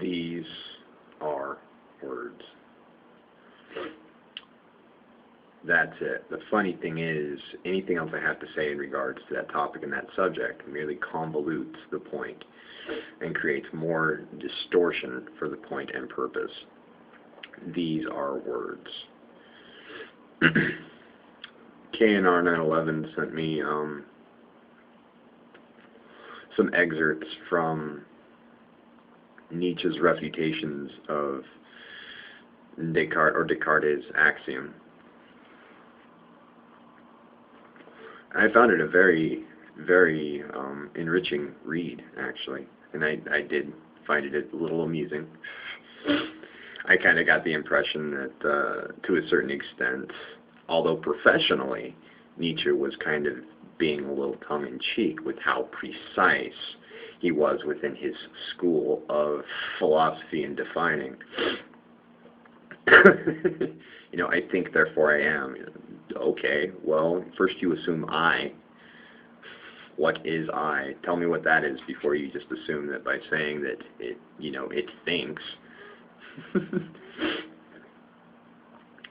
These are words. That's it. The funny thing is, anything else I have to say in regards to that topic and that subject merely convolutes the point and creates more distortion for the point and purpose. These are words. KNR 911 sent me some excerpts from Nietzsche's refutations of Descartes' axiom. I found it a very, very enriching read, actually, and I did find it a little amusing. I kind of got the impression that, to a certain extent, although professionally, Nietzsche was kind of being a little tongue-in-cheek with how precise he was within his school of philosophy and defining. You know, I think, therefore I am. Okay, well, first you assume I. What is I? Tell me what that is before you just assume that by saying that it, you know, it thinks.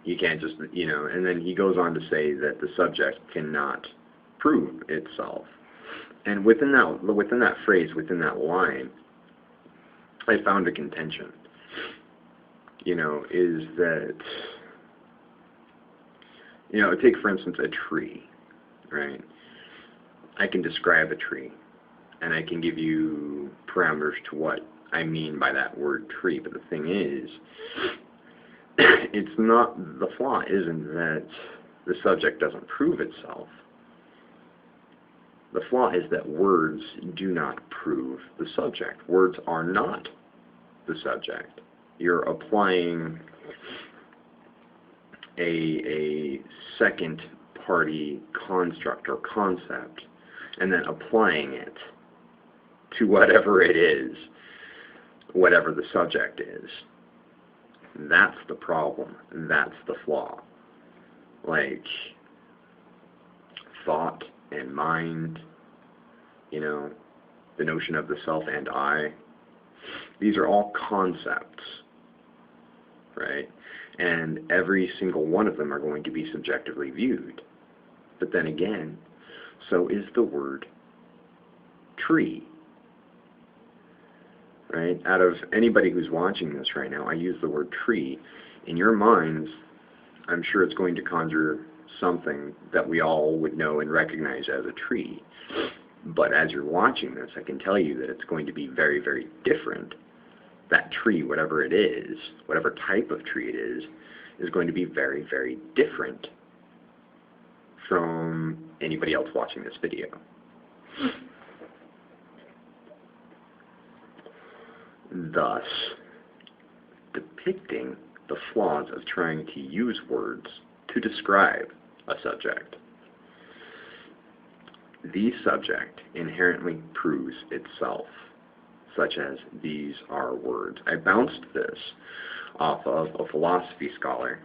You can't just, you know, and then he goes on to say that the subject cannot prove itself. And within that phrase, within that line, I found a contention. You know, is that, you know, take for instance a tree, right? I can describe a tree, and I can give you parameters to what I mean by that word tree, but the thing is, it's not, the flaw isn't that the subject doesn't prove itself. The flaw is that words do not prove the subject. Words are not the subject. You're applying a second party construct or concept and then applying it to whatever it is, whatever the subject is. That's the problem. That's the flaw. Like thought and mind, you know, the notion of the self and I. These are all concepts, right? And every single one of them are going to be subjectively viewed. But then again, so is the word tree. Right? Out of anybody who's watching this right now, I use the word tree. In your minds, I'm sure it's going to conjure something that we all would know and recognize as a tree. But as you're watching this, I can tell you that it's going to be very, very different. That tree, whatever it is, whatever type of tree it is going to be very, very different from anybody else watching this video. Thus, depicting the flaws of trying to use words to describe a subject. The subject inherently proves itself, such as these are words. I bounced this off of a philosophy scholar,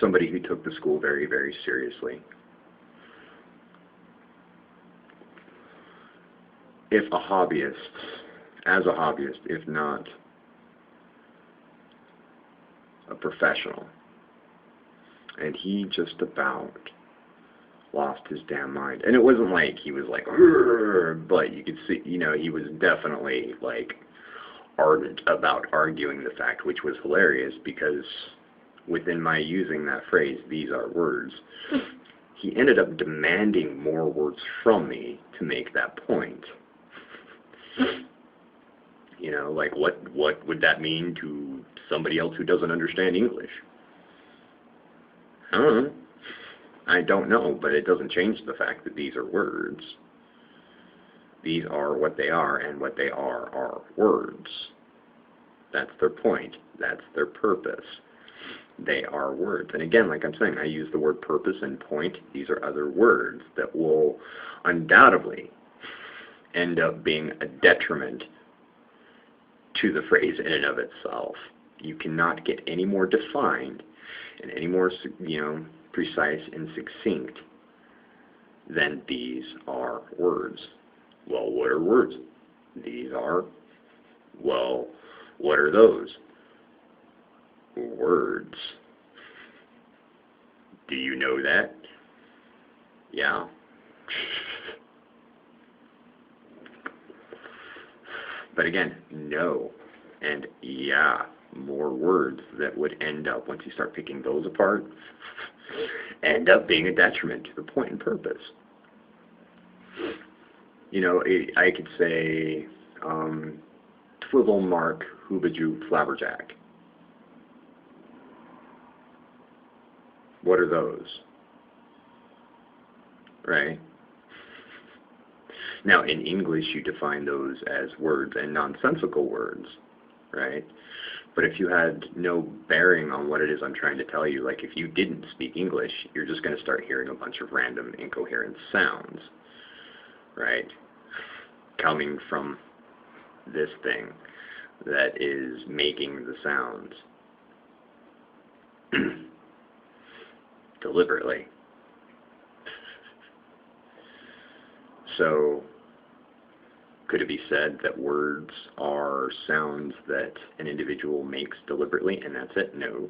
somebody who took the school very, very seriously. If a hobbyist, as a hobbyist, if not a professional, and he just about lost his damn mind. And it wasn't like he was like, but you could see, you know, he was definitely like ardent about arguing the fact, which was hilarious because within my using that phrase, these are words, he ended up demanding more words from me to make that point. You know, like what would that mean to somebody else who doesn't understand English? I don't know, but it doesn't change the fact that these are words. These are what they are, and what they are words. That's their point. That's their purpose. They are words. And again, like I'm saying, I use the word purpose and point. These are other words that will undoubtedly end up being a detriment to the phrase in and of itself. You cannot get any more defined and any more, you know, precise and succinct than these are words. Well, what are words? These are Well, what are those? Words. Do you know that? Yeah. But again, no and yeah, more words that would end up, once you start picking those apart, end up being a detriment to the point and purpose. You know, I could say, twiddle mark, hoobajoo, flabberjack. What are those? Right? Now, in English, you define those as words and nonsensical words, right? But if you had no bearing on what it is I'm trying to tell you, like if you didn't speak English, you're just going to start hearing a bunch of random incoherent sounds, right? Coming from this thing that is making the sounds deliberately. So, could it be said that words are sounds that an individual makes deliberately and that's it? No.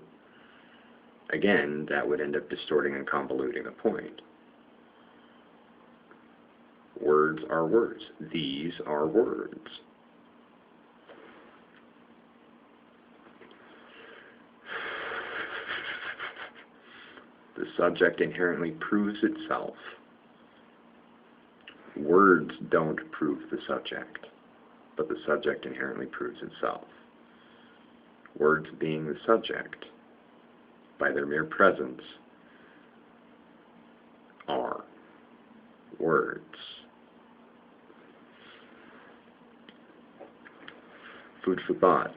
Again, that would end up distorting and convoluting the point. Words are words. These are words. The subject inherently proves itself. Words don't prove the subject, but the subject inherently proves itself. Words being the subject, by their mere presence, are words. Food for thought.